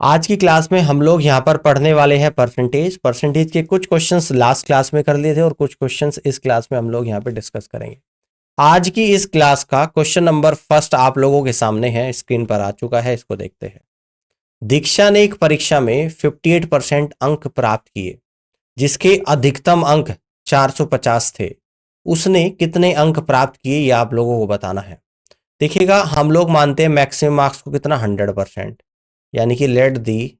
आज की क्लास में हम लोग यहाँ पर पढ़ने वाले हैं परसेंटेज के कुछ क्वेश्चंस लास्ट क्लास में कर लिए थे और कुछ क्वेश्चंस इस क्लास में हम लोग यहाँ पे डिस्कस करेंगे। आज की इस क्लास का क्वेश्चन नंबर फर्स्ट आप लोगों के सामने है, स्क्रीन पर आ चुका है, इसको देखते हैं। दीक्षा ने एक परीक्षा में 58% अंक प्राप्त किए जिसके अधिकतम अंक 450 थे। उसने कितने अंक प्राप्त किए ये आप लोगों को बताना है। देखिएगा, हम लोग मानते हैं मैक्सिमम मार्क्स को कितना 100%, यानी कि let the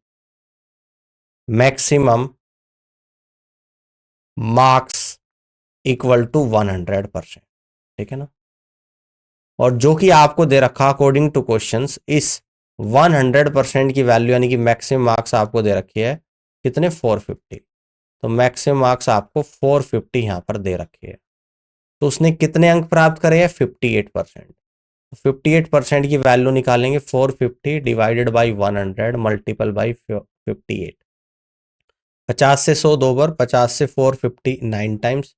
maximum marks equal to 100%। ठीक है ना। और जो कि आपको दे रखा अकॉर्डिंग टू क्वेश्चंस, इस 100% की वैल्यू यानी कि मैक्सिमम मार्क्स आपको दे रखी है कितने, 450। तो मैक्सिमम मार्क्स आपको 450 यहां पर दे रखी है। तो उसने कितने अंक प्राप्त करे हैं, 58%। 58% की वैल्यू निकालेंगे, 450 डिवाइडेड बाई 100 मल्टीपल बाई 58। 50 से 100 दो बार, 50 से 459 टाइम्स,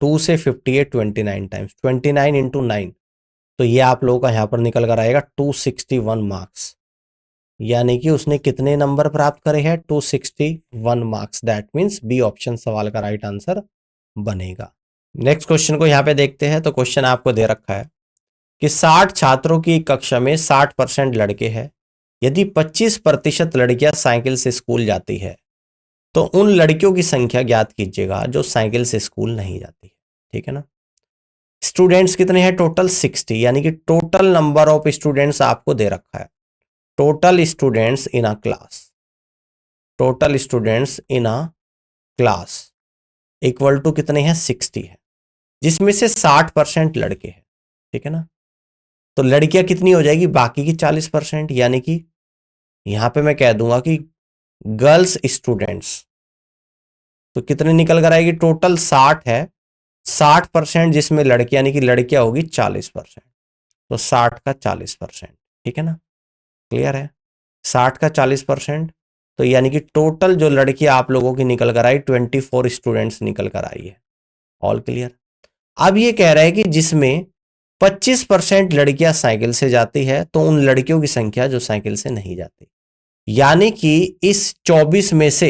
2 से 58 29 टाइम्स, 29 इंटू 9। तो ये आप लोगों का यहाँ पर निकल कर आएगा 261 मार्क्स। यानी कि उसने कितने नंबर प्राप्त करे हैं, 261 marks. That means B option सवाल का राइट आंसर बनेगा। नेक्स्ट क्वेश्चन को यहाँ पे देखते हैं। तो क्वेश्चन आपको दे रखा है कि 60 छात्रों की कक्षा में 60% लड़के हैं। यदि 25% लड़कियां साइकिल से स्कूल जाती है तो उन लड़कियों की संख्या ज्ञात कीजिएगा जो साइकिल से स्कूल नहीं जाती है। ठीक है ना। स्टूडेंट्स कितने हैं, टोटल 60, यानी कि टोटल नंबर ऑफ स्टूडेंट्स आपको दे रखा है। Total students in a class, total students in a class equal to कितने हैं, 60 है, जिसमें से 60% लड़के हैं। ठीक है ना। तो लड़कियां कितनी हो जाएगी, बाकी की 40%, यानी कि यहां पे मैं कह दूंगा कि गर्ल्स स्टूडेंट्स। तो कितने निकल कर आएगी, टोटल 60 है, 60% जिसमें लड़कियां यानी कि लड़कियां होगी 40%। तो 60 का 40%। ठीक है ना। क्लियर है। 60 का 40%। तो यानी कि टोटल जो लड़कियां आप लोगों की निकल कर आई, 24 स्टूडेंट्स निकल कर आई है। All clear. अब ये कह रहा है कि जिसमें 25% लड़कियां साइकिल से जाती है तो उन लड़कियों की संख्या जो साइकिल से नहीं जाती। यानी कि इस 24 में से,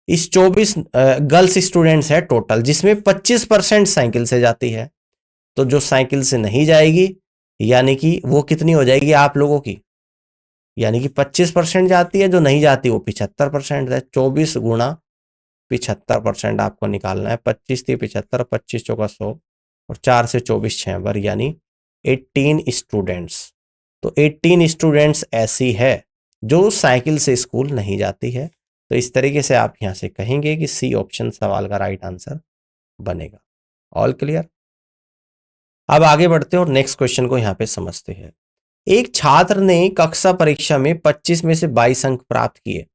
इस 24 गर्ल्स स्टूडेंट्स है टोटल, जिसमें 25% साइकिल से जाती है। तो जो साइकिल से नहीं जाएगी यानी कि वो कितनी हो जाएगी आप लोगों की, यानी कि 25% जाती है, जो नहीं जाती वो 75% है। 24 गुणा 75% आपको निकालना है। 25 थी 75, 25 चौका 100 और 4 से 24 6 बार, यानी 18 स्टूडेंट्स। तो 18 स्टूडेंट्स ऐसी है जो साइकिल से स्कूल नहीं जाती है। तो इस तरीके से आप यहां से कहेंगे कि सी ऑप्शन सवाल का राइट आंसर बनेगा। All clear. अब आगे बढ़ते हैं और नेक्स्ट क्वेश्चन को यहां पे समझते हैं। एक छात्र ने कक्षा परीक्षा में 25 में से 22 अंक प्राप्त किए।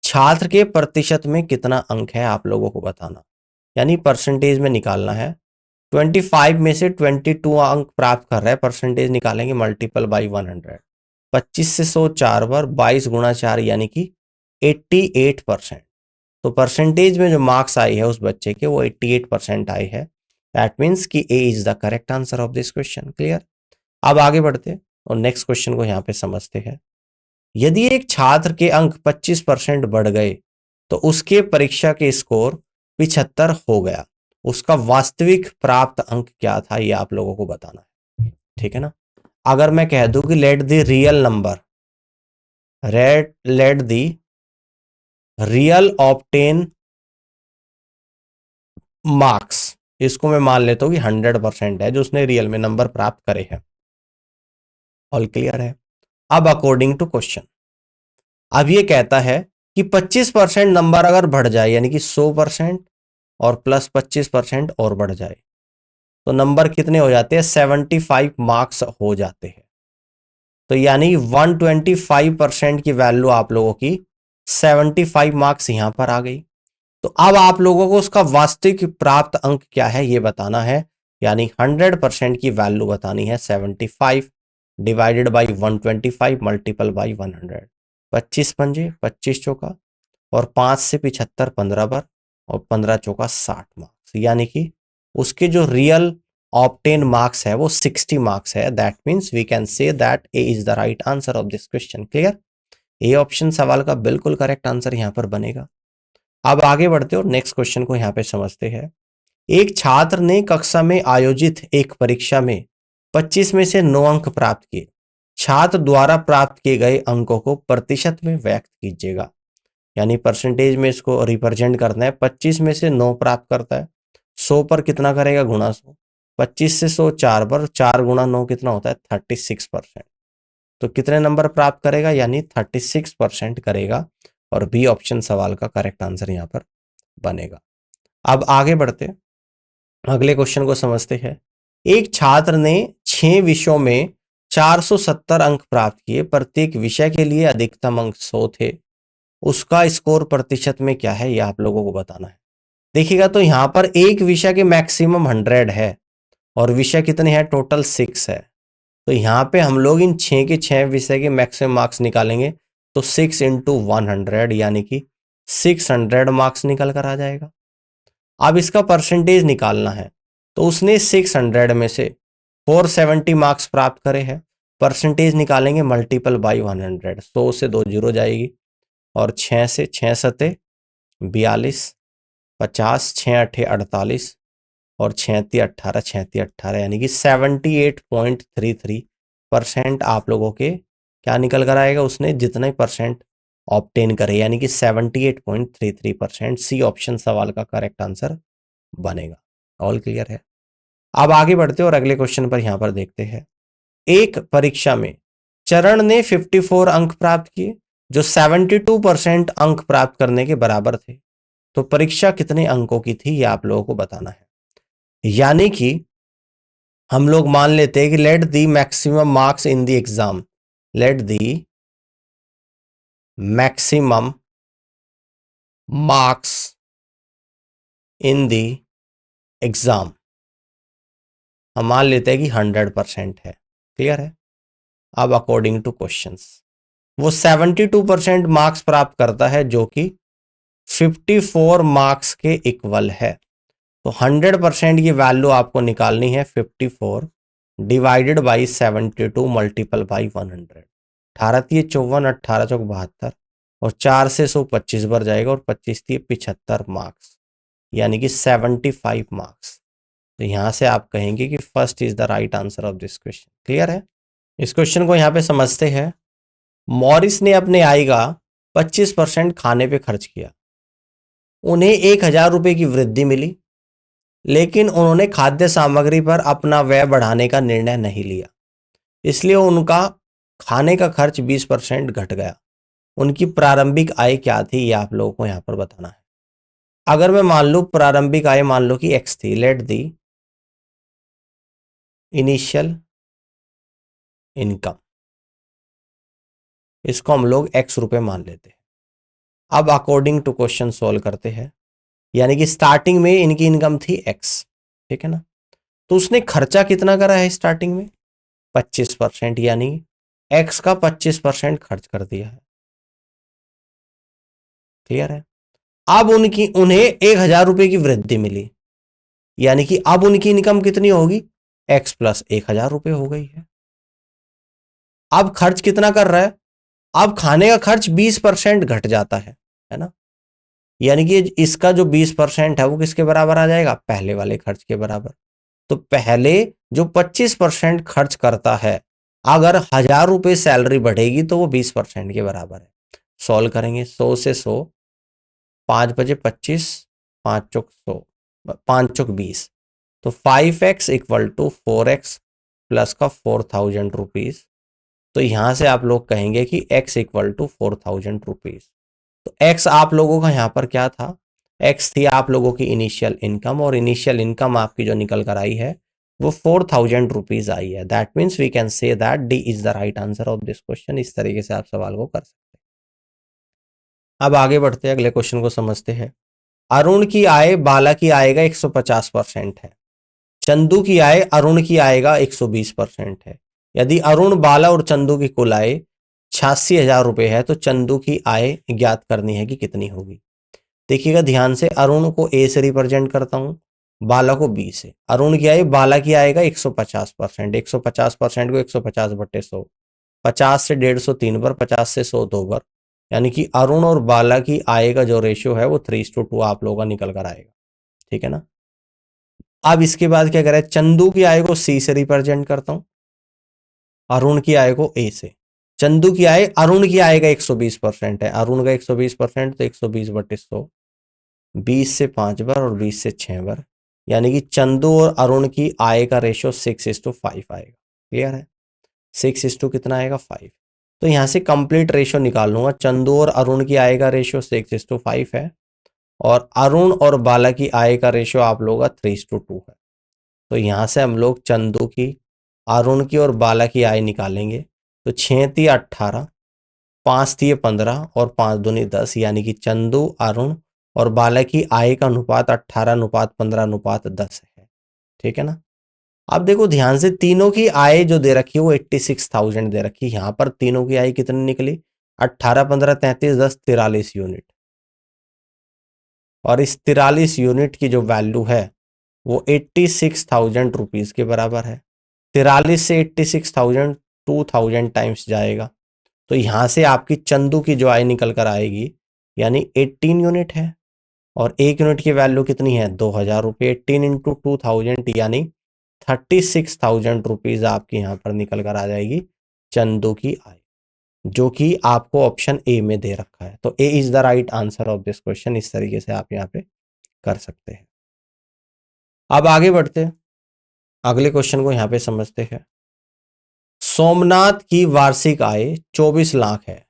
छात्र के प्रतिशत में कितना अंक है आप लोगों को बताना, यानी परसेंटेज में निकालना है। 25 में से 22 अंक प्राप्त कर रहा है, परसेंटेज निकालेंगे मल्टीपल बाई 100। 25 से 100 4 बार, 22 गुणा 4 यानी कि 88%। तो परसेंटेज में जो मार्क्स आई है उस बच्चे के, वो 88% आई है। दैट मीन्स कि A is the correct answer of this question. Clear. अब आगे बढ़ते हैं और नेक्स्ट क्वेश्चन को यहां पे समझते हैं। यदि एक छात्र के अंक 25% बढ़ गए तो उसके परीक्षा के स्कोर 75 हो गया। उसका वास्तविक प्राप्त अंक क्या था ये आप लोगों को बताना है। ठीक है ना। अगर मैं कह दूं कि let the real number, let the real obtain marks, इसको मैं मान लेता हूं कि 100% है जो उसने रियल में नंबर प्राप्त करे हैं। ऑल क्लियर है। अब अकॉर्डिंग टू क्वेश्चन, अब ये कहता है कि 25% नंबर अगर बढ़ जाए, यानी कि 100% और प्लस 25% और बढ़ जाए, तो नंबर कितने हो जाते हैं, 75 मार्क्स हो जाते हैं। तो यानी 125% की वैल्यू आप लोगों की 75 मार्क्स यहां पर आ गई। तो अब आप लोगों को उसका वास्तविक प्राप्त अंक क्या है ये बताना है, यानी 100% की वैल्यू बतानी है। 75 डिवाइडेड बाई 125 मल्टीपल बाई 100। 25 पंजे 25 चौका और 5 से 75 15 बार और 15 चौका 60 मार्क्स, यानी कि उसके जो रियल ऑब्टेन मार्क्स है वो 60 मार्क्स है। That means we can say that A is the right answer of this question. Clear. A option सवाल का बिल्कुल करेक्ट आंसर यहाँ पर बनेगा। अब आगे बढ़ते और नेक्स्ट क्वेश्चन को यहाँ पे समझते हैं। एक छात्र ने कक्षा में आयोजित एक परीक्षा में 25 में से 9 अंक प्राप्त किए। छात्र द्वारा प्राप्त किए गए अंकों को प्रतिशत में व्यक्त कीजिएगा, यानी परसेंटेज में इसको रिप्रेजेंट करना है। 25 में से 9 प्राप्त करता है, 100 पर कितना करेगा, गुणा 100। 25 से 100 4 पर, 4 गुणा 9 कितना होता है, 36%। तो कितने नंबर प्राप्त करेगा, यानी 36% करेगा, और बी ऑप्शन सवाल का करेक्ट आंसर यहाँ पर बनेगा। अब आगे बढ़ते अगले क्वेश्चन को समझते हैं। एक छात्र ने 6 विषयों में 470 अंक प्राप्त किए। प्रत्येक विषय के लिए अधिकतम अंक 100 थे। उसका स्कोर प्रतिशत में क्या है, ये आप लोगों को बताना है। देखिएगा तो यहाँ पर एक विषय के मैक्सिमम 100 है और विषय कितने हैं, टोटल 6 है। तो यहाँ पे हम लोग इन 6 के 6 विषय के मैक्सिमम मार्क्स निकालेंगे, तो 6 इंटू 100 यानी कि 600 मार्क्स निकल कर आ जाएगा। अब इसका परसेंटेज निकालना है, तो उसने 600 में से 470 मार्क्स प्राप्त करे हैं। परसेंटेज निकालेंगे मल्टीपल बाई 100, 100 से 2 जीरो जाएगी, और 6 से 6 सते 42, 50, 6 अठे 48, और 6 18, 6 18, यानी कि 78.33% आप लोगों के क्या निकल कर आएगा, उसने जितने परसेंट ऑब्टेन करे, यानी कि 78.33%। सी ऑप्शन सवाल का करेक्ट आंसर बनेगा। ऑल क्लियर है। अब आगे बढ़ते और अगले क्वेश्चन पर यहां पर देखते हैं। एक परीक्षा में चरण ने 54 अंक प्राप्त किए, जो 72% अंक प्राप्त करने के बराबर थे। तो परीक्षा कितने अंकों की थी, ये आप लोगों को बताना है। यानी कि हम लोग मान लेते हैं कि let the maximum marks in the exam, late the maximum marks in the exam, हम मान लेते हैं कि 100% है। क्लियर है। अब अकॉर्डिंग टू क्वेश्चंस वो 72% मार्क्स प्राप्त करता है, जो कि 54 मार्क्स के इक्वल है। तो 100% की वैल्यू आपको निकालनी है 54 डिवाइडेड बाई 72 मल्टीपल बाई 100। 18 थी 54, 18 चौक 72, और 4 से 100 25 बार जाएगा, और 25 थी 75 मार्क्स, यानी कि 75 मार्क्स। तो यहां से आप कहेंगे कि first is the right answer of this question. Clear है। इस क्वेश्चन को यहां पे समझते हैं। मॉरिस ने अपने आय का 25% खाने पे खर्च किया। उन्हें 1000 रुपए की वृद्धि मिली, लेकिन उन्होंने खाद्य सामग्री पर अपना व्यय बढ़ाने का निर्णय नहीं लिया, इसलिए उनका खाने का खर्च 20% घट गया। उनकी प्रारंभिक आय क्या थी, ये आप लोगों को यहां पर बताना है। अगर मैं मान लूं प्रारंभिक आय मान लो कि x थी, लेट दी इनिशियल इनकम, इसको हम लोग x रुपए मान लेते हैं। अब अकॉर्डिंग टू क्वेश्चन सॉल्व करते हैं, यानी कि स्टार्टिंग में इनकी इनकम थी x, ठीक है ना। तो उसने खर्चा कितना करा है स्टार्टिंग में, 25%, यानी x का 25% खर्च कर दिया है। क्लियर है। अब उन्हें 1000 रुपए की वृद्धि मिली, यानी कि अब उनकी इनकम कितनी होगी, x प्लस 1000 रुपए हो गई है। अब खर्च कितना कर रहा है, अब खाने का खर्च 20% घट जाता है ना। यानी कि इसका जो 20% है वो किसके बराबर आ जाएगा, पहले वाले खर्च के बराबर। तो पहले जो 25% खर्च करता है, अगर 1000 रुपए सैलरी बढ़ेगी तो वो 20% के बराबर है। सॉल्व करेंगे 100 से 100, 5 बजे 25, 5 चौक 100, 5 चौक 20, तो 5x equal to 4x plus का 4000 रुपीज। तो यहां से आप लोग कहेंगे कि x इक्वल टू 4000 रुपीज। तो x आप लोगों का यहां पर क्या था, x थी आप लोगों की इनिशियल इनकम, और इनिशियल इनकम आपकी जो निकल कर आई है वो 4000 रुपीज आई है। That means we can say that D is the right answer of this question. इस तरीके से आप सवाल को कर सकते हैं। अब आगे बढ़ते हैं, अगले क्वेश्चन को समझते हैं। अरुण की आय बाला की आय का 150% है। चंदू की आय अरुण की आय का 120% है। यदि अरुण, बाला और चंदू की कुल आय 86,000 रुपए है, तो चंदू की आय ज्ञात करनी है कि कितनी होगी। देखिएगा ध्यान से, अरुण को ए से रिप्रेजेंट करता हूं, बाला को बी से। अरुण की आय बाला की आय का 150%, 150% को 150 बटे 100, 50 से 150 3 बार, 50 से 100 2 बार, यानी कि अरुण और बाला की आय का जो रेशियो है वो 3:2 आप लोगों का निकल कर आएगा, ठीक है ना। अब इसके बाद क्या करें, चंदू की आय को सी से रिप्रेजेंट करता हूं, अरुण की आय को ए से। चंदू की आय अरुण की आय का 120% है, अरुण का 120% तो 120/100, 20 से 5 बार और 20 से 6 बार, यानी कि चंदू और अरुण की आय का रेशियो 6:5 आएगा। क्लियर है, 6 कितना आएगा 5। तो यहां से कंप्लीट रेशियो निकाल लूंगा, चंदू और अरुण की आय का रेशियो 6:5 है और अरुण और बाला की आय का रेशियो आप लोगों का 3:2 है। तो यहां से हम लोग चंदू की, अरुण की और बाला की आय निकालेंगे। तो 6×3 = 18, 5×3 = 15 और 5×2 = 10, यानी कि चंदू, अरुण और बाला की आय का अनुपात 18:15:10 है, ठीक है ना। अब देखो ध्यान से, तीनों की आय जो दे रखी है वो 86,000 दे रखी है। यहां पर तीनों की आय कितनी निकली, 18, 15, 33, 10, 43 यूनिट। और इस 43 यूनिट की जो वैल्यू है वो 86,000 रुपीज के बराबर है। 43 से 86,000 2000 टाइम्स जाएगा, तो यहां से आपकी चंदू की जो आय निकल कर आएगी, यानी 18 यूनिट है। और एक यूनिट की वैल्यू कितनी है, 2000 रुपये। 18 इंटू 2000 यानी 36,000 रुपीज आपकी यहां पर निकल कर आ जाएगी चंदू की आय, जो कि आपको ऑप्शन ए में दे रखा है। तो A is the right answer of this question. इस तरीके से आप यहाँ पे कर सकते हैं। अब आगे बढ़ते हैं, अगले क्वेश्चन को यहाँ पे समझते हैं। सोमनाथ की वार्षिक आय 24 लाख है,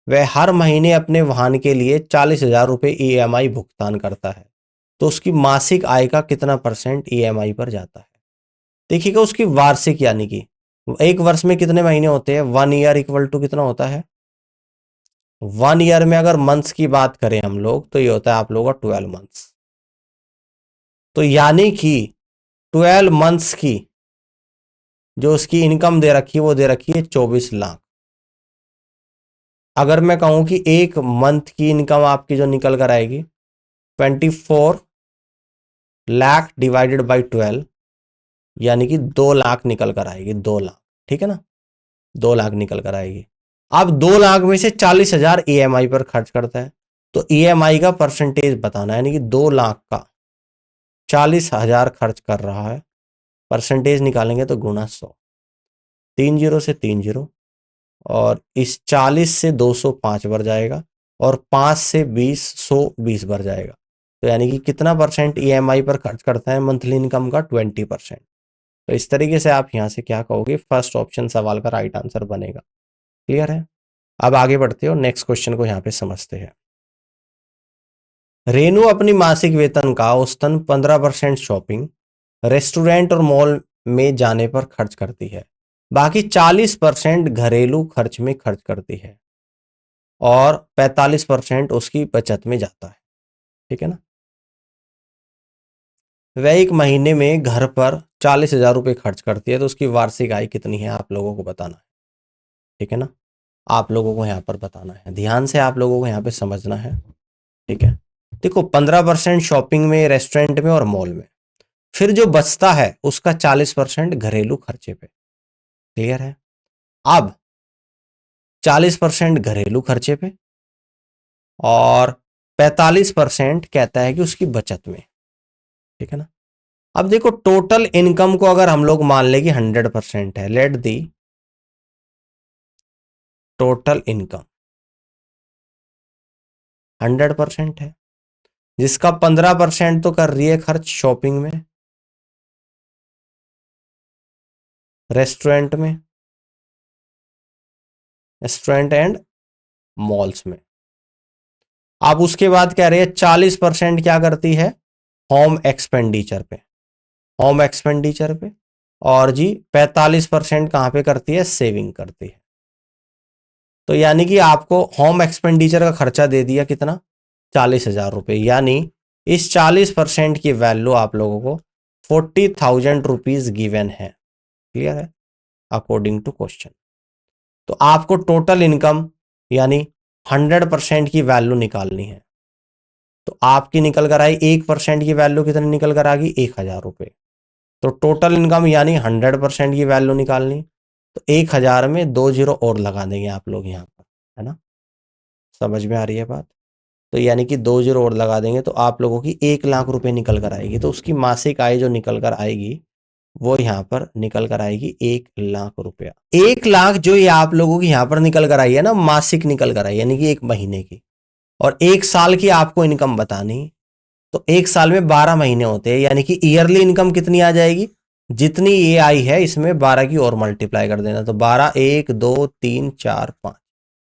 वह हर महीने अपने वाहन के लिए 40,000 रुपये EMI भुगतान करता है, तो उसकी मासिक आय का कितना % EMI पर जाता है। देखिएगा, उसकी वार्षिक यानी कि एक वर्ष में कितने महीने होते हैं, 1 ईयर इक्वल टू कितना होता है, 1 ईयर में अगर मंथ्स की बात करें हम लोग तो ये होता है आप लोगों का 12 मंथ्स। तो यानी कि 12 मंथ्स की जो उसकी इनकम दे रखी है वो दे रखी है 24 लाख। अगर मैं कहूं कि एक मंथ की इनकम आपकी जो निकल कर आएगी 24 लाख डिवाइडेड बाई 12, यानी कि 2 लाख निकल कर आएगी, 2 लाख, ठीक है ना, 2 लाख निकल कर आएगी। अब 2 लाख में से 40,000 EMI पर खर्च करता है, तो EMI का परसेंटेज बताना है, यानी कि 2 लाख का 40,000 खर्च कर रहा है, परसेंटेज निकालेंगे तो गुना 100, 3 जीरो से 3 जीरो, और इस 40 से 205 बार जाएगा और 5 से 20 120 बार जाएगा। तो यानी कि कितना % EMI पर खर्च करता है मंथली इनकम का, 20%। तो इस तरीके से आप यहां से क्या कहोगे, फर्स्ट ऑप्शन सवाल का राइट आंसर बनेगा। क्लियर है। अब आगे बढ़ते हो, नेक्स्ट क्वेश्चन को यहां पे समझते हैं। रेनू अपनी मासिक वेतन का औसतन 15% शॉपिंग, रेस्टोरेंट और मॉल में जाने पर खर्च करती है, बाकी 40% घरेलू खर्च में खर्च करती है और 45% उसकी बचत में जाता है, ठीक है ना। वह एक महीने में घर पर 40,000 रुपये खर्च करती है, तो उसकी वार्षिक आय कितनी है आप लोगों को बताना है, ठीक है ना। आप लोगों को यहाँ पर बताना है, ध्यान से आप लोगों को यहाँ पे समझना है, ठीक है। देखो 15% शॉपिंग में, रेस्टोरेंट में और मॉल में, फिर जो बचता है उसका 40% घरेलू खर्चे पे। क्लियर है। अब 40% घरेलू खर्चे पे और 45% कहता है कि उसकी बचत में, ठीक है ना। अब देखो टोटल इनकम को अगर हम लोग मान लें कि 100% है, लेट दी टोटल इनकम 100% है, जिसका 15% तो कर रही है खर्च शॉपिंग में, रेस्टोरेंट में, रेस्टोरेंट एंड मॉल्स में। अब उसके बाद कह रही है 40% क्या करती है, होम एक्सपेंडिचर पे, होम एक्सपेंडिचर पे, और जी 45% कहां पे करती है, सेविंग करती है। तो यानी कि आपको होम एक्सपेंडिचर का खर्चा दे दिया कितना, 40,000 रुपये, यानी इस 40% की वैल्यू आप लोगों को 40,000 रुपीज गिवन है। क्लियर है, अकॉर्डिंग टू क्वेश्चन। तो आपको टोटल इनकम यानी 100% की वैल्यू निकालनी है। तो आपकी निकल कर आई 1% की वैल्यू कितनी निकल कर आ गई, 1,000 रुपये। तो टोटल इनकम यानी 100% की वैल्यू निकालनी, तो 1,000 में 2 जीरो और लगा देंगे आप लोग यहाँ पर, है ना। समझ में आ रही है बात? तो यानी कि 2 जीरो और लगा देंगे तो आप लोगों की 1 लाख रुपए निकल कर आएगी। तो उसकी मासिक आय जो निकल कर आएगी वो यहाँ पर निकल कर आएगी 1 लाख रुपया। 1 लाख जो ये आप लोगों की यहाँ पर निकल कर आई है ना, मासिक निकल कर आई, यानी कि 1 महीने की। और 1 साल की आपको इनकम बतानी, तो 1 साल में 12 महीने होते हैं, यानी कि ईयरली इनकम कितनी आ जाएगी, जितनी ये आई है इसमें 12 की और मल्टीप्लाई कर देना। तो 12, 1, 2, 3, 4, 5,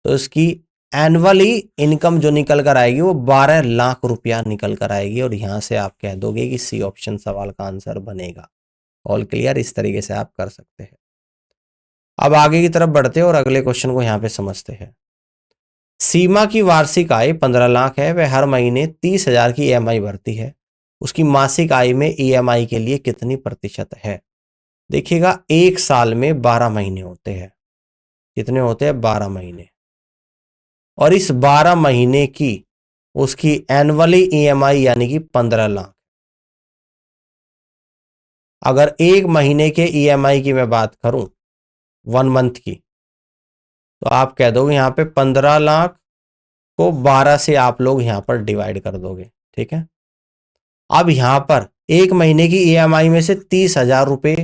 तो इसकी एनुअली इनकम जो निकल कर आएगी वो 12 लाख रुपया निकल कर आएगी। और यहां से आप कह दोगे कि सी ऑप्शन सवाल का आंसर बनेगा। All clear? इस तरीके से आप कर सकते हैं। अब आगे की तरफ बढ़ते हैं और अगले क्वेश्चन को यहां पे समझते हैं। सीमा की वार्षिक आय 15 लाख है, वह हर महीने 30,000 की ईएमआई भरती है। उसकी मासिक आय में ईएमआई के लिए कितनी प्रतिशत है? देखिएगा 1 साल में 12 महीने होते हैं। कितने होते हैं? 12 महीने। और इस 12 महीने की उसकी एनुअली ईएमआई यानी कि 15 लाख। अगर 1 महीने के ईएमआई की मैं बात करूं, 1 मंथ की, तो आप कह दोगे यहां पे 15 लाख को 12 से आप लोग यहां पर डिवाइड कर दोगे। ठीक है। अब यहां पर 1 महीने की ईएमआई में से 30,000 रुपए,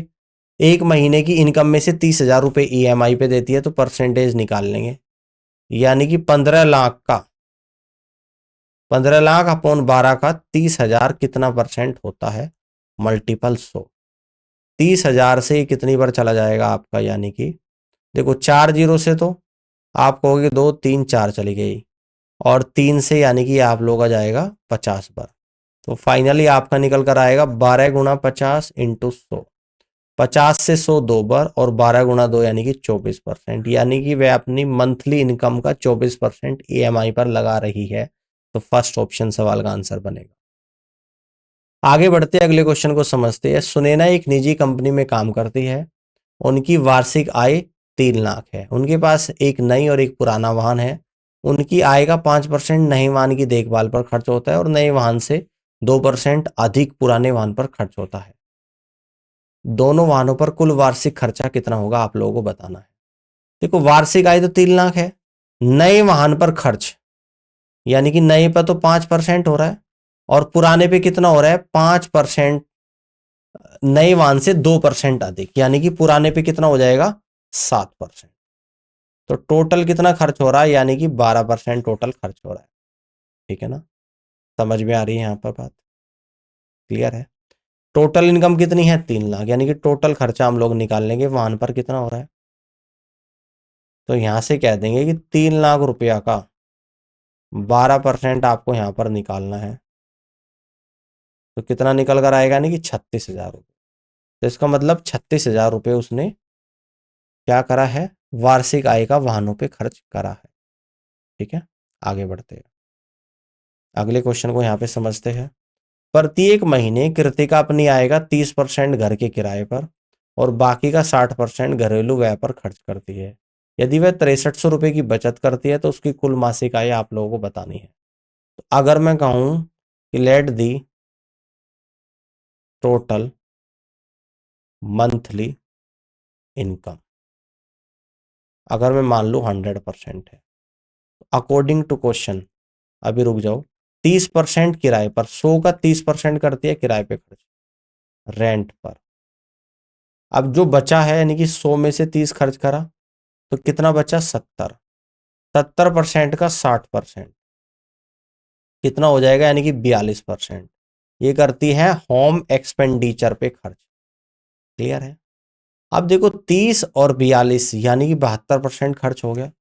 1 महीने की इनकम में से 30,000 रुपए ईएमआई पे देती है, तो परसेंटेज निकाल लेंगे। यानी कि 15 लाख का 15 लाख अपॉन 12 का 30,000 कितना परसेंट होता है? मल्टीपल 100। 30,000 से कितनी बार चला जाएगा आपका, यानी कि देखो 4 जीरो से तो आप कहोगे 2, 3, 4 चली गई, और 3 से यानी कि आप लोग आ जाएगा 50 बार। तो फाइनली आपका निकल कर आएगा 12 गुना 50 इंटू 100। 50 से 100 2 बार, और 12 गुना 2 यानी कि 24%, यानी कि वह अपनी मंथली इनकम का 24% ईएमआई पर लगा रही है। तो फर्स्ट ऑप्शन सवाल का आंसर बनेगा। आगे बढ़ते अगले क्वेश्चन को समझते हैं। सुनैना एक निजी कंपनी में काम करती है। उनकी वार्षिक आय 3 लाख है। उनके पास एक नई और एक पुराना वाहन है। उनकी आय का 5% नए वाहन की देखभाल पर खर्च होता है और नए वाहन से 2% अधिक पुराने वाहन पर खर्च होता है। दोनों वाहनों पर कुल वार्षिक खर्चा कितना होगा, आप लोगों को बताना है। देखो वार्षिक आय तो 3 लाख है, नए वाहन पर खर्च यानी कि नए पर तो 5% हो रहा है, और पुराने पे कितना हो रहा है? 5%। नए वाहन से 2% अधिक, यानी कि पुराने पे कितना हो जाएगा? 7%। तो टोटल कितना खर्च हो रहा है? यानी कि 12% टोटल खर्च हो रहा है। ठीक है ना? समझ में आ रही है यहां पर बात? क्लियर है? टोटल इनकम कितनी है? 3 लाख, यानी कि टोटल खर्चा हम लोग निकाल लेंगे वाहन पर कितना हो रहा है। तो यहां से कह देंगे कि 3 लाख रुपया का 12% आपको यहां पर निकालना है। तो कितना निकल कर आएगा? यानी कि 36,000 रुपये। तो इसका मतलब 36,000 रुपये उसने क्या करा है? वार्षिक आय का वाहनों पे खर्च करा है। ठीक है, आगे बढ़ते हैं। अगले क्वेश्चन को यहाँ पे समझते हैं। प्रत्येक महीने कृतिका अपनी आय का 30% घर के किराए पर और बाकी का 60% घरेलू व्यय पर खर्च करती है। यदि वह 6300 रुपये की बचत करती है तो उसकी कुल मासिक आय आप लोगों को बतानी है। तो अगर मैं कहूं कि let the total monthly income, अगर मैं मान लूं 100% है, अकॉर्डिंग टू क्वेश्चन, अभी रुक जाओ, 30% किराए पर, 100 का 30% करती है किराए पे खर्च, रेंट पर। अब जो बचा है यानी कि 100 में से 30 खर्च करा तो कितना बचा? 70। 70% का 60% कितना हो जाएगा? यानी कि 42%। ये करती है होम एक्सपेंडिचर पे खर्च। क्लियर है? अब देखो 30 और 42 यानी कि 72% खर्च हो गया,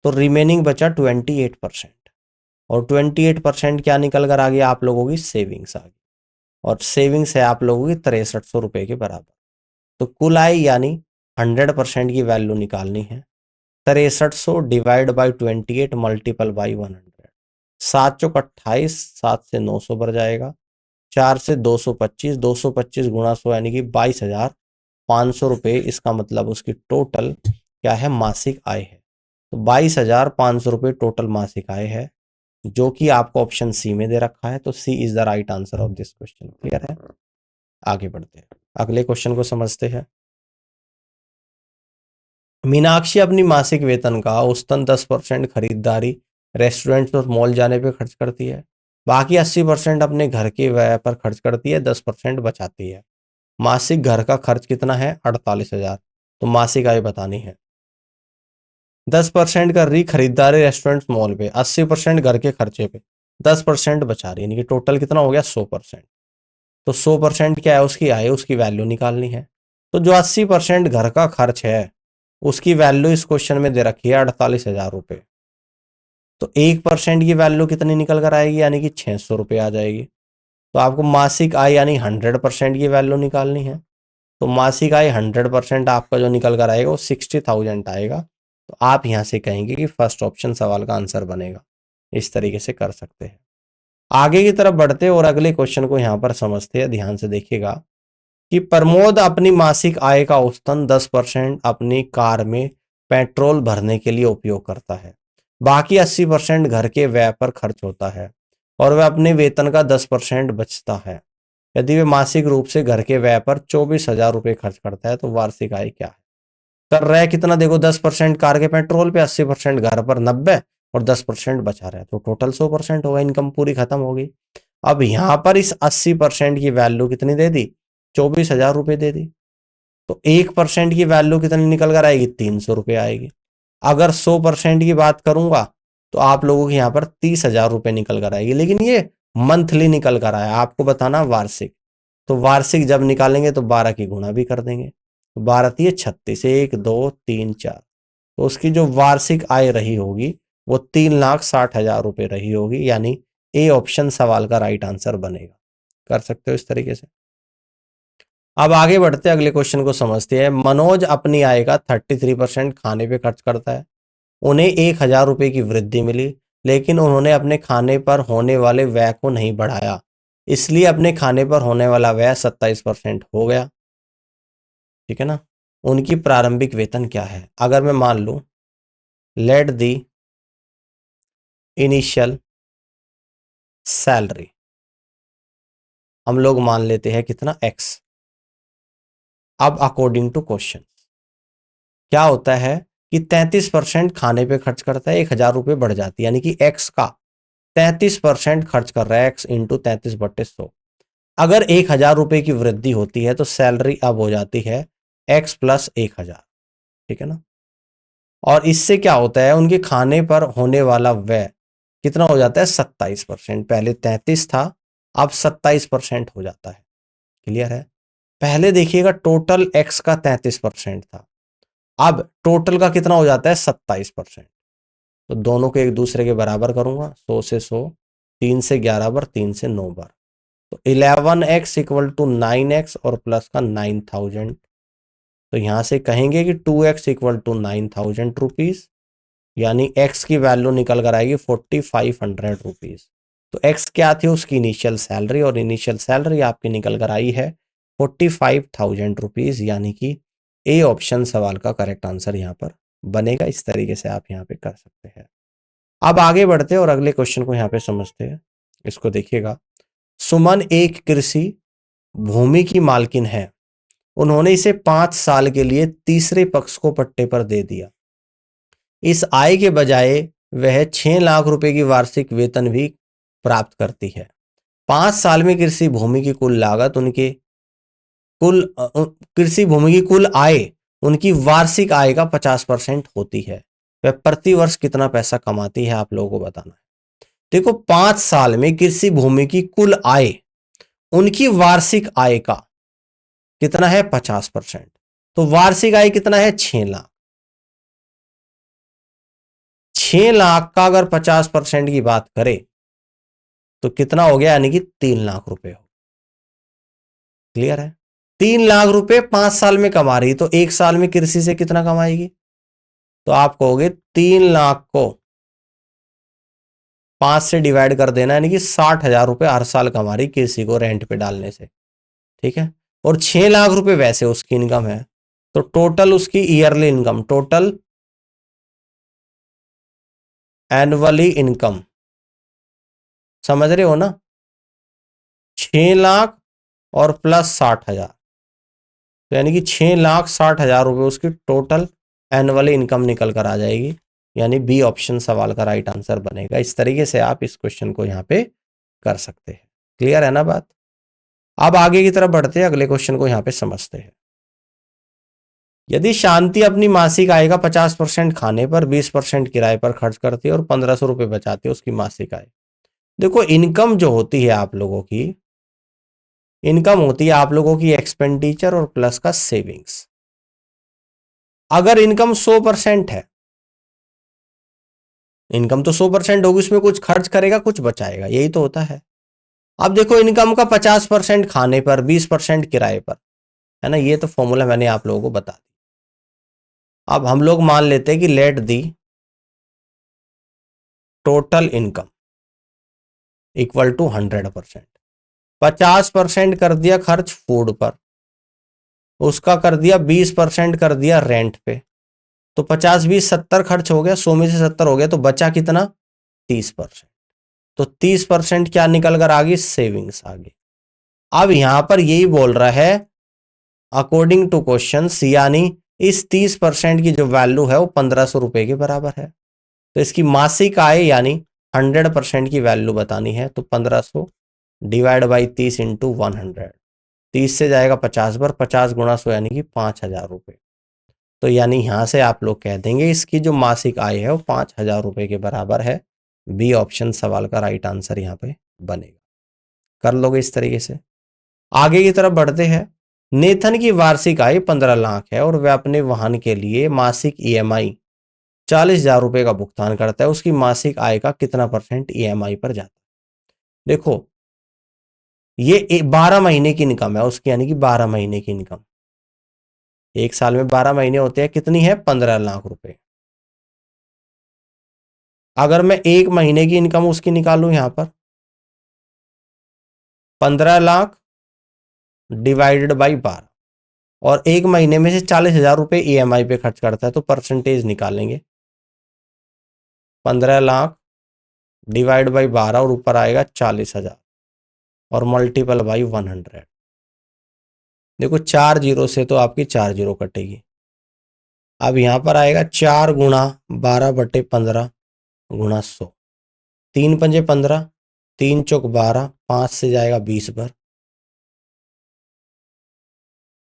तो रिमेनिंग बचा 28%। और 28% क्या निकल कर आ गया? आप लोगों की सेविंग्स आ गई, और सेविंग्स है आप लोगों की 6300 रुपये के बराबर। तो कुल आय यानी 100% की वैल्यू निकालनी है। 6300 डिवाइड बाई 28 मल्टीपल बाई 100। 7 चौक 28, 7 से 900 बढ़ जाएगा, 4 से 225, 225 गुणा 100 यानी कि 22,500 रुपये। इसका मतलब उसकी टोटल क्या है? मासिक आय है। तो 22,500 रुपये टोटल मासिक आय है, जो कि आपको ऑप्शन सी में दे रखा है। तो C is the right answer of this question. Clear है? आगे बढ़ते हैं, अगले क्वेश्चन को समझते हैं। मीनाक्षी अपनी मासिक वेतन का औसतन 10% खरीदारी रेस्टोरेंट और मॉल जाने पे खर्च करती है, बाकी 80% अपने घर के व्यय पर खर्च करती है, 10% बचाती है। मासिक घर का खर्च कितना है? 48,000। तो मासिक आय बतानी है। 10% कर रही खरीदारी रेस्टोरेंट मॉल पे, 80% घर के खर्चे पे, 10% बचा रही है, यानी कि टोटल कितना हो गया? 100%। तो 100% क्या है उसकी आय, उसकी वैल्यू निकालनी है। तो जो 80% घर का खर्च है उसकी वैल्यू इस क्वेश्चन में दे रखी है 48,000 रुपए। तो 1% की वैल्यू कितनी निकल कर आएगी? यानी कि 600 रुपये आ जाएगी। तो आपको मासिक आय यानी 100% की वैल्यू निकालनी है। तो मासिक आय 100% आपका जो निकल कर आएगा वो 60,000 आएगा। तो आप यहां से कहेंगे कि फर्स्ट ऑप्शन सवाल का आंसर बनेगा। इस तरीके से कर सकते हैं। आगे की तरफ बढ़ते और अगले क्वेश्चन को यहां पर समझते हैं। ध्यान से देखिएगा कि प्रमोद अपनी मासिक आय का औसतन 10% अपनी कार में पेट्रोल भरने के लिए उपयोग करता है, बाकी 80% घर के व्यय पर खर्च होता है और वह अपने वेतन का 10% बचता है। यदि वे मासिक रूप से घर के व्यय पर 24,000 रुपये खर्च करता है तो वार्षिक आय क्या है? कर रहा है कितना? देखो 10% कार के पेट्रोल पे, 80% घर पर, 90 और 10% बचा रहा है, तो टोटल 100% होगा। इनकम पूरी खत्म होगी। अब यहां पर इस 80% की वैल्यू कितनी दे दी? 24,000 रुपये दे दी। तो 1% की वैल्यू कितनी निकल कर आएगी? 300 रुपये आएगी। अगर 100% की बात करूंगा तो आप लोगों के यहाँ पर 30,000 रुपये निकल कर आएगी, लेकिन ये मंथली निकल कर आया, आपको बताना वार्षिक। तो वार्षिक जब निकालेंगे तो 12 की गुणा भी कर देंगे। तो 12 3 36, 1 2 3 4, तो उसकी जो वार्षिक आय रही होगी वो 3,60,000 रुपये रही होगी, यानी ए ऑप्शन सवाल का राइट आंसर बनेगा। कर सकते हो इस तरीके से। अब आगे बढ़ते अगले क्वेश्चन को समझते हैं। मनोज अपनी आय का 33% खाने पे खर्च करता है। उन्हें 1,000 रुपये की वृद्धि मिली, लेकिन उन्होंने अपने खाने पर होने वाले व्यय को नहीं बढ़ाया, इसलिए अपने खाने पर होने वाला व्यय 27% हो गया। ठीक है ना? उनकी प्रारंभिक वेतन क्या है? अगर मैं मान लूं लेट दी इनिशियल सैलरी, हम लोग मान लेते हैं कितना? x। अब अकॉर्डिंग टू क्वेश्चन क्या होता है कि 33% खाने पे खर्च करता है, 1,000 रुपये बढ़ जाती है, यानी कि x का 33% खर्च कर रहा है, x इंटू 33/100। अगर 1,000 रुपये की वृद्धि होती है तो सैलरी अब हो जाती है x प्लस 1,000। ठीक है ना? और इससे क्या होता है, उनके खाने पर होने वाला व्यय कितना हो जाता है? 27%। पहले 33 था, अब 27% हो जाता है। क्लियर है? पहले देखिएगा टोटल x का 33% था, अब टोटल का कितना हो जाता है? 27%। तो दोनों को एक दूसरे के बराबर करूंगा, 100 से 100, 3 से 11 बार, 3 से 9 बार, तो 11x इक्वल टू 9x और प्लस का 9,000। तो यहां से कहेंगे कि 2x इक्वल टू 9,000 रुपीज, यानी x की वैल्यू निकल कर आएगी 4,500 रुपीज। तो x क्या थी? उसकी इनिशियल सैलरी, और इनिशियल सैलरी आपकी निकल कर आई है 45,000 रुपीज, यानी कि ए ऑप्शन सवाल का करेक्ट आंसर यहां पर बनेगा। इस तरीके से आप यहां पे कर सकते हैं। अब आगे बढ़ते हैं और अगले क्वेश्चन को यहां पे समझते हैं। इसको देखिएगा। सुमन एक कृषि भूमि की मालकिन है। उन्होंने इसे 5 साल के लिए तीसरे पक्ष को पट्टे पर दे दिया। इस आय के बजाय वह 6 लाख रुपए की वार्षिक वेतन भी प्राप्त करती है। 5 साल में कृषि भूमि की कुल लागत उनके कुल कृषि भूमि की कुल आय उनकी वार्षिक आय का 50% होती है। वह प्रति वर्ष कितना पैसा कमाती है, आप लोगों को बताना है। देखो 5 साल में कृषि भूमि की कुल आय उनकी वार्षिक आय का कितना है? 50%। तो वार्षिक आय कितना है? 6 लाख। 6 लाख का अगर 50% की बात करें तो कितना हो गया? यानी कि 3 लाख रुपए हो। क्लियर है? 3 लाख रुपए 5 साल में कमा रही, तो 1 साल में कृषि से कितना कमाएगी? तो आप कहोगे 3 लाख को 5 से डिवाइड कर देना, यानी कि 60,000 रुपए हर साल कमा रही कृषि को रेंट पे डालने से। ठीक है? और 6 लाख रुपए वैसे उसकी इनकम है, तो टोटल उसकी yearly income, total annually income, समझ रहे हो ना? 6 लाख और प्लस 60,000, तो यानी कि 6,60,000 रुपए उसकी टोटल एनुअली इनकम निकल कर आ जाएगी। यानी बी ऑप्शन सवाल का राइट आंसर बनेगा। इस तरीके से आप इस क्वेश्चन को यहाँ पे कर सकते हैं। क्लियर है ना बात? अब आगे की तरफ बढ़ते हैं, अगले क्वेश्चन को यहाँ पे समझते हैं। यदि शांति अपनी मासिक आय का 50% खाने पर, 20% किराए पर खर्च करती है और 1500 रुपए बचाती है उसकी मासिक आय। देखो इनकम जो होती है आप लोगों की, इनकम होती है आप लोगों की एक्सपेंडिचर और प्लस का सेविंग्स। अगर इनकम 100% है, इनकम तो 100% होगी, उसमें कुछ खर्च करेगा कुछ बचाएगा, यही तो होता है। अब देखो इनकम का 50% खाने पर, 20% किराए पर, है ना, ये तो फॉर्मूला मैंने आप लोगों को बता दिया। अब हम लोग मान लेते हैं कि let the total income equal to 100%। 50% कर दिया खर्च फूड पर, उसका कर दिया 20% कर दिया रेंट पे, तो 50 20 70 खर्च हो गया, 100 में से 70 हो गया, तो बचा कितना? 30%। तो 30% क्या निकल कर आ गई? सेविंग्स आ गई। अब यहां पर यही बोल रहा है अकॉर्डिंग टू क्वेश्चन, यानी इस 30% की जो वैल्यू है वो 1500 रुपए के बराबर है। तो इसकी मासिक आय यानी 100% की वैल्यू बतानी है, तो 1500 डिवाइड बाई 30 इंटू 100, 30 से जाएगा 50 पर, 50 गुणा 100 यानी कि 5000 रुपए। तो यानी यहां से आप लोग कह देंगे इसकी जो मासिक आय है वो 5000 रुपए के बराबर है। बी ऑप्शन सवाल का राइट आंसर यहाँ पे बनेगा। कर लोगे इस तरीके से। आगे की तरफ बढ़ते हैं। नेथन की वार्षिक आय 15 लाख है और वह अपने वाहन के लिए मासिक ईएमआई 40,000 रुपए का भुगतान करता है, उसकी मासिक आय का कितना परसेंट ईएमआई पर जाता है? देखो ये 12 महीने की इनकम है उसकी, यानी कि 12 महीने की इनकम, एक साल में 12 महीने होते हैं, कितनी है? 15 लाख रुपए। अगर मैं एक महीने की इनकम उसकी निकालूं यहां पर, 15 लाख डिवाइडेड बाई 12, और एक महीने में से 40,000 रुपए ईएमआई पे खर्च करता है, तो परसेंटेज निकालेंगे। 15 लाख डिवाइड बाई 12 और ऊपर आएगा 40,000 और मल्टीपल बाई 100। देखो 4 जीरो से तो आपकी 4 जीरो कटेगी। अब यहां पर आएगा 4 गुणा 12/15 गुणा 100, 3 पंजे 15, 3 चौक 12, 5 से जाएगा 20 पर।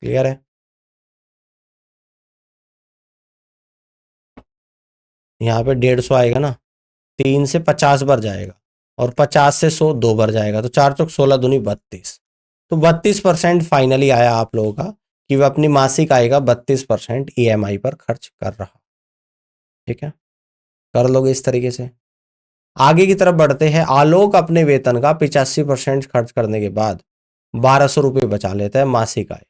क्लियर है? यहाँ पे 150 आएगा ना, 3 से 50 बार जाएगा और 50 से 100 2 बार जाएगा, तो 4 चौक 16 दूनी 32। तो 32% फाइनली आया आप लोगों का कि वह अपनी मासिक आय का 32% ईएमआई पर खर्च कर रहा। ठीक है, कर लोगे इस तरीके से। आगे की तरफ बढ़ते हैं। आलोक अपने वेतन का 85% खर्च करने के बाद 1200 रुपये बचा लेता है मासिक आय।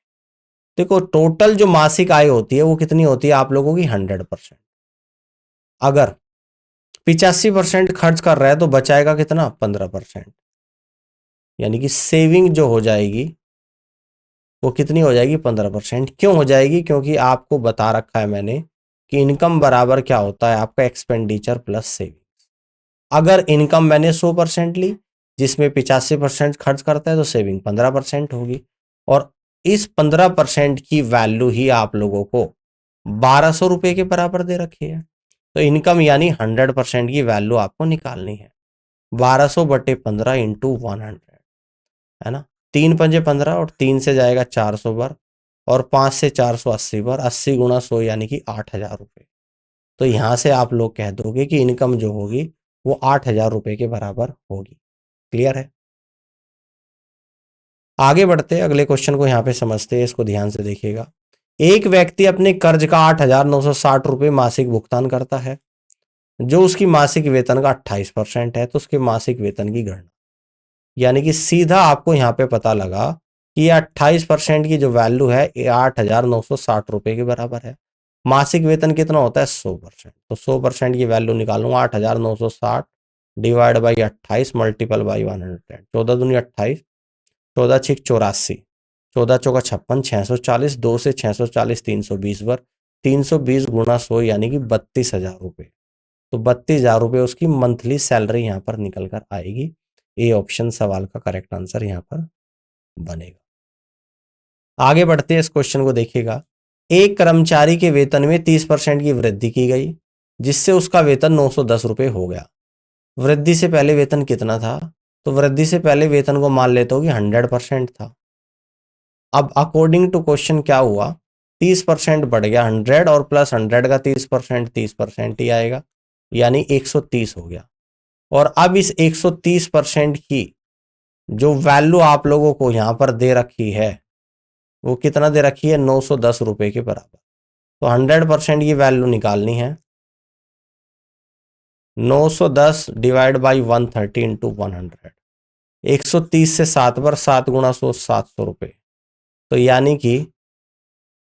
देखो टोटल जो मासिक आय होती है वो कितनी होती है आप लोगों की? 100%। अगर 85% खर्च कर रहा है तो बचाएगा कितना? 15%। यानी कि सेविंग जो हो जाएगी वो कितनी हो जाएगी? 15%। क्यों हो जाएगी? क्योंकि आपको बता रखा है मैंने कि इनकम बराबर क्या होता है? आपका एक्सपेंडिचर प्लस सेविंग। अगर इनकम मैंने 100% ली जिसमें 85% खर्च करता है तो सेविंग 15% होगी, और इस 15% की वैल्यू ही आप लोगों को 1200 रुपए के बराबर दे रखी है। तो इनकम यानी 100% की वैल्यू आपको निकालनी है। 1200/15 इंटू 100, है ना, 3 पंजे 15 और 3 से जाएगा 400 बार और 5 से 480 बार, 80 गुणा 100 यानी कि 8,000 रुपये। तो यहां से आप लोग कह दोगे कि इनकम जो होगी वो 8,000 रुपये के बराबर होगी। क्लियर है? आगे बढ़ते हैं, अगले क्वेश्चन को यहाँ पे समझते हैं, इसको ध्यान से देखिएगा। एक व्यक्ति अपने कर्ज का 8,960 रुपये मासिक भुगतान करता है, जो उसकी मासिक वेतन का 28% है, तो उसके मासिक वेतन की गणना, यानी कि सीधा आपको यहाँ पे पता लगा कि ये 28% की जो वैल्यू है ये 8,960 रुपये के बराबर है। मासिक वेतन कितना होता है? 100%। तो 100% की वैल्यू निकालूंगा, 8,960 डिवाइड बाई 28 मल्टीपल बाई 100, 14 दूनी 28, 14 छिक 84, 14 चौका 56, 640, 2 से 640 320 बार, 320 गुणा 100 यानी कि 32,000 रुपये। तो 32,000 रुपये उसकी मंथली सैलरी यहाँ पर निकल कर आएगी। ए ऑप्शन सवाल का करेक्ट आंसर यहाँ पर बनेगा। आगे बढ़ते हैं, इस क्वेश्चन को देखिएगा। एक कर्मचारी के वेतन में 30% की वृद्धि की गई जिससे उसका वेतन 910 रुपये हो गया। वृद्धि से पहले वेतन कितना था? तो वृद्धि से पहले वेतन को मान लेते हो कि 100% था। अब अकॉर्डिंग टू क्वेश्चन क्या हुआ, 30% बढ़ गया, 100 और प्लस 100 का 30%, 30% ही आएगा, यानी 130 हो गया। और अब इस 130% की जो वैल्यू आप लोगों को यहां पर दे रखी है वो कितना दे रखी है? 910 रुपए के बराबर। तो 100% की वैल्यू निकालनी है। 910 डिवाइड बाई 130 इंटू 100, 130 से 7 बार 7 गुणा 100, 700 रुपए। तो यानी कि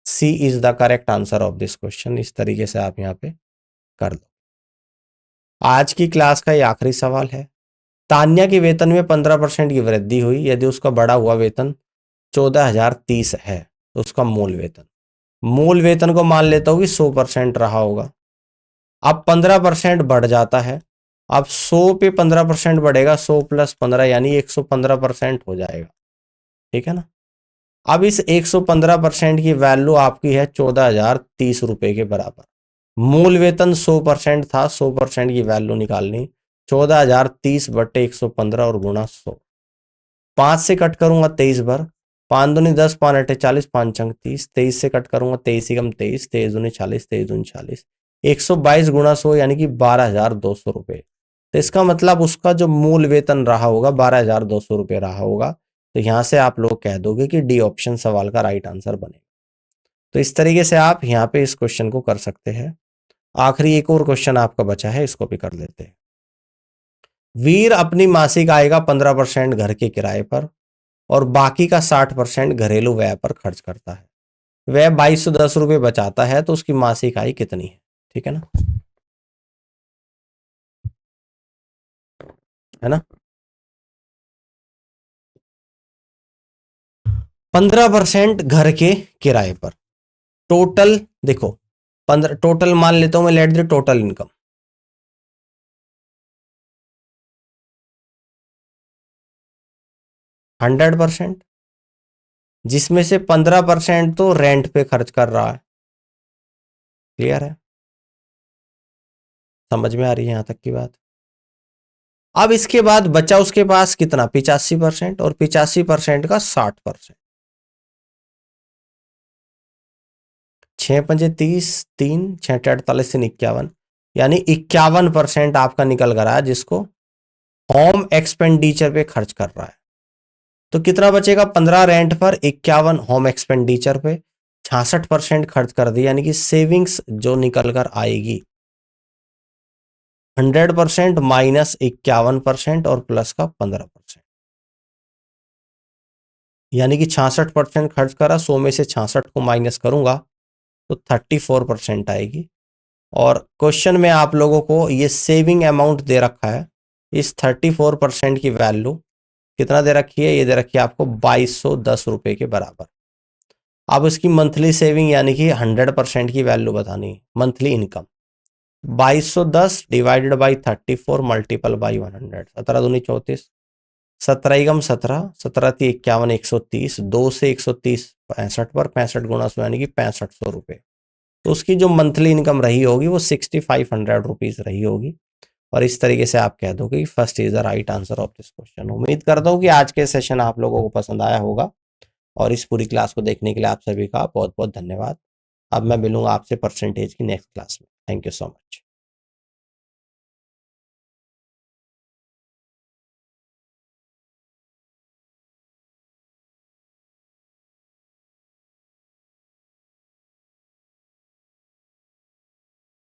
C is the correct answer of this question. इस तरीके से आप यहां पे कर लो। आज की क्लास का ये आखिरी सवाल है। तान्या के वेतन में 15% की वृद्धि हुई यदि उसका बढ़ा हुआ वेतन 14,030 है तो उसका मूल वेतन को मान लेता हूं कि 100% रहा होगा। अब 15% बढ़ जाता है। अब 100 पे 15% बढ़ेगा, 100 प्लस 15 यानी 115% हो जाएगा। ठीक है ना? अब इस 115% की वैल्यू आपकी है 14,030 रुपए के बराबर। मूल वेतन 100% था, 100% की वैल्यू निकालनी, 14,030 बटे 115 और गुणा 100। 5 से कट करूंगा 23 बार, 5 दूनी 10, 5 अठे 40, 5 अंक 30, 23 से कट करूंगा 23 एकम 23, 23 दूनी 40, 23 दूनी 40, 122 गुणा 100 यानी कि 12,200 रुपए। तो इसका मतलब उसका जो मूल वेतन रहा होगा 12,200 रुपए रहा होगा। तो यहां से आप लोग कह दोगे कि डी ऑप्शन सवाल का राइट आंसर बनेगा। तो इस तरीके से आप यहाँ पे इस क्वेश्चन को कर सकते हैं। आखिरी एक और क्वेश्चन आपका बचा है, इसको भी कर लेते हैं। वीर अपनी मासिक आय का 15% घर के किराए पर और बाकी का 60% घरेलू व्यय पर खर्च करता है। वह 2210 रुपये बचाता है तो उसकी मासिक आय कितनी है? ठीक है ना? है ना? 15% घर के किराए पर, टोटल देखो 15, टोटल मान लेता हूं मैं, लेट द टोटल इनकम 100%, जिसमें से 15% तो रेंट पे खर्च कर रहा है। क्लियर है? समझ में आ रही है यहां तक की बात? अब इसके बाद बचा उसके पास कितना? 85%, और 85% का 60%, 6 पंजे 30, 3 6 48 से 51, यानी 51% आपका निकल कर रहा है जिसको होम एक्सपेंडिचर पे खर्च कर रहा है। तो कितना बचेगा? 15 रेंट पर, 51 होम एक्सपेंडिचर पे, 66% खर्च कर दिया, यानी कि सेविंग्स जो निकल कर आएगी 100% माइनस 51% और प्लस का 15%, यानी कि 66% खर्च करा, 100 में से 66 को माइनस करूंगा तो 34% आएगी। और क्वेश्चन में आप लोगों को ये सेविंग अमाउंट दे रखा है, इस 34% की वैल्यू कितना दे रखी है? ये दे रखी है आपको 2210 रुपए के बराबर। अब इसकी मंथली सेविंग यानी कि 100% की वैल्यू बतानी है, monthly income 2210 divided by 34 multiple by 100, 17 दूनी 34, 17 एकम 17, 17 ती 51, 130, 2 से 130 65 पर, 65 गुणा 100 यानी कि 6500 रुपये। तो उसकी जो मंथली इनकम रही होगी वो 6500 रुपीज रही होगी। और इस तरीके से आप कह दो कि first is the right answer of this question. उम्मीद करता हूँ कि आज के सेशन आप लोगों को पसंद आया होगा और इस पूरी क्लास को देखने के लिए आप सभी का बहुत बहुत धन्यवाद। अब मैं मिलूंगा आपसे परसेंटेज की नेक्स्ट क्लास में। Thank you so much.